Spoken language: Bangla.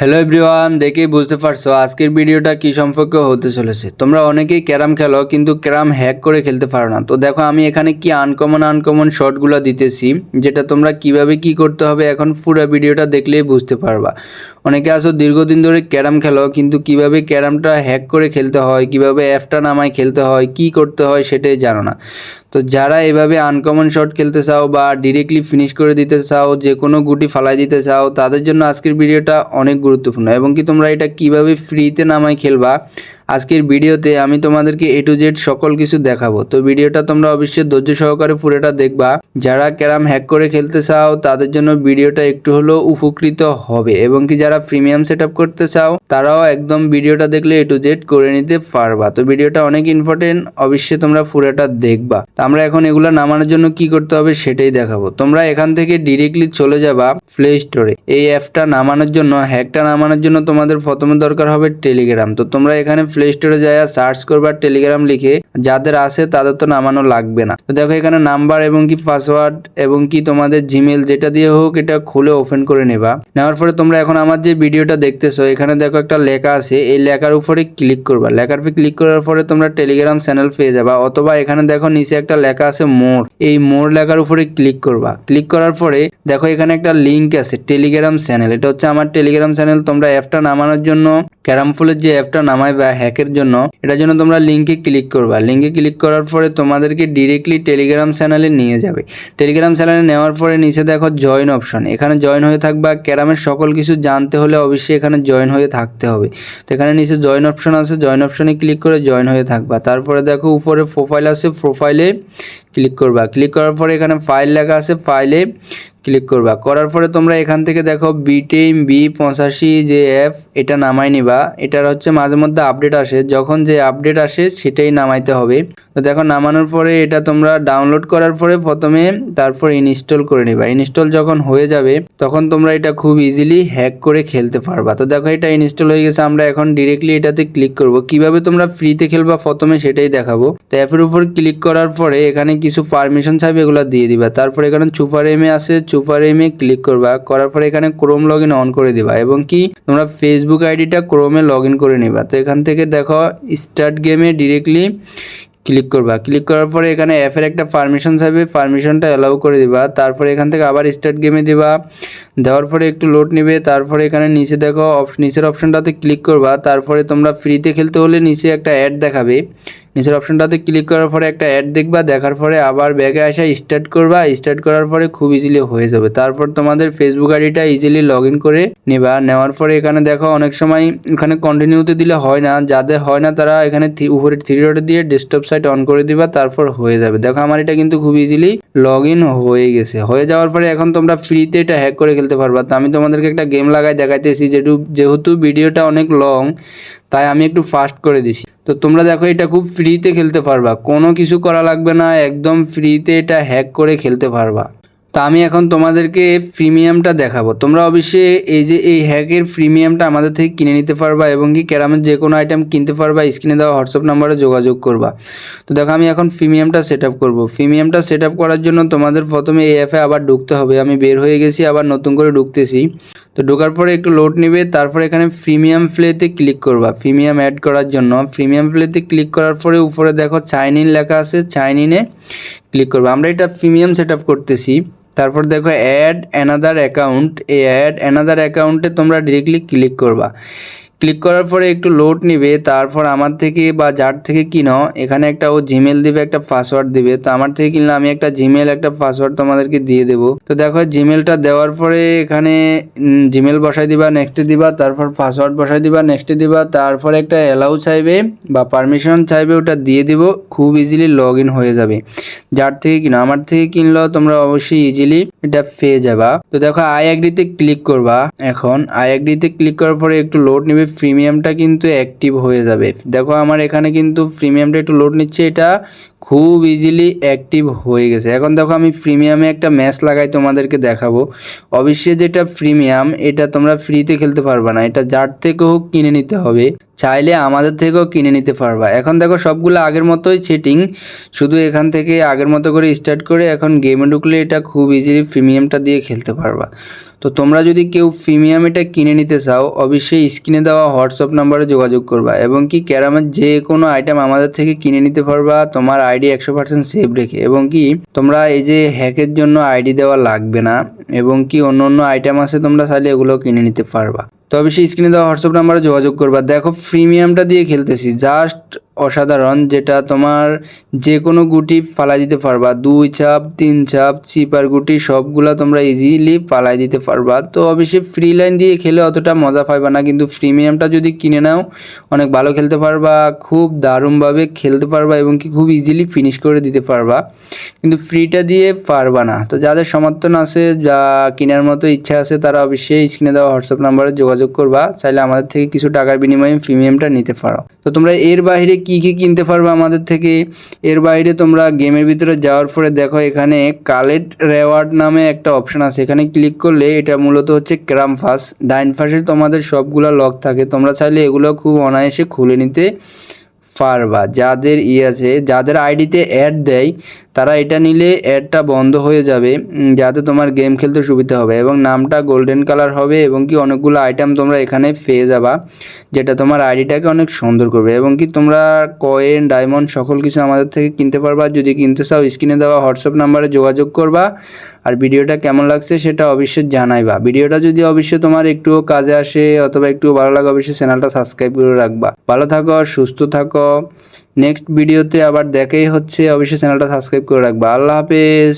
হ্যালো এভরিওয়ান, দেখেই বুঝতে পারছো আজকের ভিডিওটা কি সম্পর্কে হতে চলেছে। তোমরা অনেকেই ক্যারাম খেলো কিন্তু ক্যারাম হ্যাক করে খেলতে পারো না। তো দেখো আমি এখানে কি আনকমন শটগুলো দিতেছি, যেটা তোমরা কিভাবে কি করতে হবে এখন পুরো ভিডিওটা দেখলেই বুঝতে পারবা। অনেকে আছো দীর্ঘদিন ধরে ক্যারাম খেলো কিন্তু কিভাবে ক্যারামটা হ্যাক করে খেলতে হয়, কিভাবে অ্যাপটা নামায় খেলতে হয়, কি করতে হয় সেটাই জানো না। তো যারা এভাবে আনকমন শট খেলতে চাও বা ডিরেক্টলি ফিনিশ করে দিতে চাও, যে কোনো গুটি ফালাই দিতে চাও, তাদের জন্য আজকের ভিডিওটা অনেক গুরুত্বপূর্ণ। এবং কি তোমরা এটা কিভাবে ফ্রিতে নামাই খেলবা আজকের ভিডিওতে আমি তোমাদেরকে A to Z সকল কিছু দেখাবো। তো ভিডিওটা তোমরা অবশ্যই ধৈর্য সহকারে পুরোটা দেখবা। যারা ক্যারাম হ্যাক করে খেলতে চাও তাদের জন্য ভিডিওটা একটু হলেও উপকৃত হবে, এবং কি যারা প্রিমিয়াম সেট আপ করতে চাও তারাও একদম ভিডিওটা দেখলে A to Z করে নিতে পারবা। তো ভিডিওটা অনেক ইম্পর্টেন্ট, অবশ্যই তোমরা পুরোটা দেখবা। তো আমরা এখন এগুলা নামানোর জন্য কি করতে হবে সেটাই দেখাবো। তোমরা এখান থেকে ডিরেক্টলি চলে যাবা প্লে স্টোরে। এই অ্যাপটা নামানোর জন্য, হ্যাকটা নামানোর জন্য তোমাদের প্রথমে দরকার হবে টেলিগ্রাম। তো তোমরা এখানে প্লে স্টোরে যায় সার্চ করবা টেলিগ্রাম লিখে, যাদের আছে তাদের তো নামানো লাগবে না। তো দেখো এখানে নাম্বার এবং কি পাসওয়ার্ড এবং কি তোমাদের জিমেল যেটা দিয়ে হোক এটা খুলে ওপেন করে নেবা। নেওয়ার পরে তোমরা এখন আমার যে ভিডিওটা দেখতেছো এখানে দেখো একটা লেখা আছে, এই লেখার উপরে ক্লিক করবা। লেখার উপরে ক্লিক করার পরে তোমরা টেলিগ্রাম চ্যানেল পেয়ে যাবা, অথবা এখানে দেখো নিচে একটা লেখা আছে মোর, এই মোর লেখার উপরে ক্লিক করবা। ক্লিক করার পরে দেখো এখানে একটা লিঙ্ক আছে টেলিগ্রাম চ্যানেল, এটা হচ্ছে আমার টেলিগ্রাম চ্যানেল। তোমরা অ্যাপটা নামানোর জন্য, ক্যারামফুলের যে অ্যাপটা নামাই বা হ্যাকের জন্য, এটার জন্য তোমরা লিঙ্কে ক্লিক করবা। লিঙ্কে ক্লিক করার পরে তোমাদেরকে ডিরেক্টলি টেলিগ্রাম চ্যানেলে নিয়ে যাবে। টেলিগ্রাম চ্যানেলে নেওয়ার পরে নিচে দেখো জয়েন অপশন, এখানে জয়েন হয়ে থাকবা। ক্যারামের সকল কিছু জানতে হলে অবশ্যই এখানে জয়েন হয়ে থাকতে হবে। তো এখানে নিচে জয়েন অপশন আছে, জয়েন অপশনে ক্লিক করে জয়েন হয়ে থাকবা। তারপরে দেখো উপরে প্রোফাইল আছে, প্রোফাইলে ক্লিক করবা। ক্লিক করার পরে এখানে ফাইল লেখা আছে, ফাইলে ক্লিক করবা। করার পরে তোমরা এখান থেকে দেখো বিটিএম B85 যে অ্যাপ, এটা নামাই নিবা। এটার হচ্ছে মাঝে মধ্যে আপডেট আসে, যখন যে আপডেট আসে সেটাই নামাইতে হবে। তো দেখো নামানোর পরে এটা তোমরা ডাউনলোড করার পরে প্রথমে তারপর ইনস্টল করে নিবা। ইনস্টল যখন হয়ে যাবে তখন তোমরা এটা খুব ইজিলি হ্যাক করে খেলতে পারবা। তো দেখো এটা ইনস্টল হয়ে গেছে, আমরা এখন ডিরেক্টলি এটাতে ক্লিক করব। কিভাবে তোমরা ফ্রিতে খেলবা প্রথমে সেটাই দেখাবো। তো অ্যাপের উপর ক্লিক করার পরে এখানে কিছু পারমিশন চাইবে, এগুলো দিয়ে দিবা। তারপরে এখানে সুপার এমে আছে, সুপার এমে ক্লিক করবা। করার পরে এখানে ক্রোম লগ ইন অন করে দিবা, এবং কি তোমরা ফেসবুক আইডিটা ক্রোমে লগ ইন করে নিবা। তো এখান থেকে দেখো স্টার্ট গেমে ডিরেক্টলি ক্লিক করবা। ক্লিক করার পরে এখানে অ্যাপের একটা পারমিশন চাইবে, পারমিশনটা অ্যালাউ করে দিবা। তারপরে এখান থেকে আবার স্টার্ট গেমে দিবা। দেওয়ার পরে একটু লোড নেবে। তারপরে এখানে নিচে দেখো নিচের অপশনটাতে ক্লিক করবা। তারপরে তোমরা ফ্রিতে খেলতে হলে নিচে একটা অ্যাড দেখাবে, নিচের অপশনটাতে ক্লিক করার পরে একটা অ্যাড দেখবা। দেখার পরে আবার ব্যাগে আসা স্টার্ট করবা। স্টার্ট করার পরে খুব ইজিলি হয়ে যাবে। তারপর তোমাদের ফেসবুক আইডিটা ইজিলি লগ ইন করে নেবা। নেওয়ার পরে এখানে দেখো অনেক সময় এখানে কন্টিনিউতে দিলে হয় না, যাদের হয় না তারা এখানে উপরে থ্রি ডটে দিয়ে ডেস্কটপ সাইট অন করে দিবা, তারপর হয়ে যাবে। দেখো আমার এটা কিন্তু খুব ইজিলি লগ ইন হয়ে গেছে। হয়ে যাওয়ার পরে এখন তোমরা ফ্রিতে এটা হ্যাক করে খেলতে পারবা। তো আমি তোমাদেরকে একটা গেম লাগাই দেখাইতেছি, যেহেতু ভিডিওটা অনেক লং তাই আমি একটু ফাস্ট করে দিছি। তো তোমরা দেখো এটা খুব ফ্রিতে খেলতে পারবা, কোনো কিছু করা লাগবে না, একদম ফ্রিতে এটা হ্যাক করে খেলতে পারবা। তো আমি এখন তোমাদেরকে প্রিমিয়ামটা দেখাবো। তোমরা অবশ্যই এই যে এই হ্যাকের প্রিমিয়ামটা আমাদের থেকে কিনে নিতে পারবা, এবং কি ক্যারামের যে কোনো আইটেম কিনতে পারবা। স্ক্রিনে দেওয়া হোয়াটসঅ্যাপ নাম্বারে যোগাযোগ করবা। তো দেখো আমি এখন প্রিমিয়ামটা সেট আপ করবো। প্রিমিয়ামটা সেট আপ করার জন্য তোমাদের প্রথমে এই অ্যাপে আবার ঢুকতে হবে। আমি বের হয়ে গেছি, আবার নতুন করে ঢুকতেছি। তো ঢোকার পরে একটু লোড নেবে। তারপর এখানে প্রিমিয়াম প্লেতে ক্লিক করবা প্রিমিয়াম অ্যাড করার জন্য। প্রিমিয়াম প্লেতে ক্লিক করার পরে উপরে দেখো সাইন ইন লেখা আছে, সাইন ইনে ক্লিক করবা। আমরা এটা প্রিমিয়াম সেট আপ করতেছি। তারপর দেখো অ্যাড অ্যানাদার অ্যাকাউন্ট, এই অ্যাড অ্যানাদার অ্যাকাউন্টে তোমরা ডিরেক্টলি ক্লিক করবা। ক্লিক করার পরে একটু লোড নিবে। তারপর আমার থেকে বা যার থেকে কিনো এখানে একটা ও জিমেল দিবে, একটা পাসওয়ার্ড দিবে। তো আমার থেকে কিনলে আমি একটা জিমেল একটা পাসওয়ার্ড তোমাদেরকে দিয়ে দেবো। তো দেখো জিমেলটা দেওয়ার পরে এখানে জিমেল বসাই দিবা, নেক্সটে দিবা, তারপর পাসওয়ার্ড বসাই দিবা, নেক্সটে দিবা। তারপর একটা অ্যালাউ চাইবে বা পারমিশন চাইবে, ওটা দিয়ে দিব। খুব ইজিলি লগ ইন হয়ে যাবে। যার থেকে কিনো, আমার থেকে কিনলেও তোমরা অবশ্যই ইজিলি এটা পেয়ে যাবা। তো দেখো আই এগ্রিতে ক্লিক করবা। এখন আই এগ্রিতে ক্লিক করার পরে একটু লোড নেবে, প্রিমিয়ামটা কিন্তু অ্যাক্টিভ হয়ে যাবে। দেখো আমার এখানে কিন্তু প্রিমিয়ামটা একটু লোড নিচ্ছে, এটা খুব ইজিলি অ্যাক্টিভ হয়ে গেছে। এখন দেখো আমি প্রিমিয়ামে একটা ম্যাচ লাগাই তোমাদেরকে দেখাবো। অবশ্যই যেটা প্রিমিয়াম এটা তোমরা ফ্রিতে খেলতে পারবে না, এটা যার থেকে হোক কিনে নিতে হবে। চাইলে আমাদের থেকেও কিনে নিতে পারবা। এখন দেখো সবগুলো আগের মতোই সেটিং, শুধু এখান থেকে আগের মতো করে স্টার্ট করে এখন গেমে ঢুকলে এটা খুব ইজিলি প্রিমিয়ামটা দিয়ে খেলতে পারবা। তো তোমরা যদি কেউ প্রিমিয়াম এটা কিনে নিতে চাও অবশ্যই স্ক্রিনে দেওয়া হোয়াটসঅ্যাপ নাম্বারে যোগাযোগ করবা এবং কি ক্যারামের যে কোনো আইটেম আমাদের থেকে কিনে নিতে পারবা তোমার আইডি 100% সেভ রেখে, এবং কি তোমরা এই যে হ্যাকের জন্য আইডি দেওয়া লাগবে না, এবং কি অন্য অন্য আইটেম আছে তোমরা চাইলে এগুলো কিনে নিতে পারবা। তো অবশ্যই স্ক্রিনে দেওয়া হোয়াটসঅ্যাপ নাম্বারে যোগাযোগ করবা। দেখো প্রিমিয়ামটা দিয়ে খেলতেছি, জাস্ট অসাধারণ, যেটা তোমার যে কোনো গুটি ফালাই দিতে পারবা, 2 চাপ 3 চাপ চিপার গুটি সবগুলা তোমরা ইজিলি ফালাই দিতে পারবা। তো অবশ্যই ফ্রি লাইন দিয়ে খেলে অতটা মজা পাইবা না, কিন্তু প্রিমিয়ামটা যদি কিনে নাও অনেক ভালো খেলতে পারবা, খুব দারুণভাবে খেলতে পারবা এবং কি খুব ইজিলি ফিনিশ করে দিতে পারবা, কিন্তু ফ্রিটা দিয়ে পারবা না। তো যাদের সমর্থন আছে, যা কেনার মতো ইচ্ছা আছে তারা অবশ্যই স্ক্রিনে দেওয়া হোয়াটসঅ্যাপ নাম্বারে যোগাযোগ করবা, চাইলে আমাদের থেকে কিছু টাকার বিনিময়ে প্রিমিয়ামটা নিতে পারো। তো তোমরা এর বাইরে কি কি কিনতে পারবে আমাদের থেকে, এর বাইরে তোমরা গেমের ভিতরে যাওয়ার পরে দেখো এখানে কালেক্ট রেওয়ার্ড নামে একটা অপশন আছে, এখানে ক্লিক করলে এটা মূলত হচ্ছে ক্রাম ফাস, ডাইন পাশে তোমাদের সবগুলো লক থাকে, তোমরা চাইলে এগুলো খুব অনায়াসে খুলে নিতে পারবা। যাদের আছে, যাদের আইডিতে অ্যাড দেয় তারা এটা নিলে অ্যাডটা বন্ধ হয়ে যাবে, যাতে তোমার গেম খেলতে সুবিধা হবে এবং নামটা গোল্ডেন কালার হবে, এবং কি অনেকগুলো আইটেম তোমরা এখানে পেয়ে যাবা যেটা তোমার আইডিটাকে অনেক সুন্দর করবে, এবং কি তোমরা কয়েন ডায়মন্ড সকল কিছু আমাদের থেকে কিনতে পারবা। যদি কিনতে চাও স্ক্রিনে দেওয়া হোয়াটসঅ্যাপ নাম্বারে যোগাযোগ করবা, আর ভিডিওটা কেমন লাগছে সেটা অবশ্যই জানাইবা। ভিডিওটা যদি অবশ্যই তোমার একটুও কাজে আসে অথবা একটু ভালো লাগে অবশ্যই চ্যানেলটা সাবস্ক্রাইব করে রাখবা। ভালো থাকো, সুস্থ থাকো, নেক্সট ভিডিওতে আবার দেখাই হচ্ছে, অবশ্যই চ্যানেলটা সাবস্ক্রাইব করে রাখবা। আল্লাহ হাফেজ।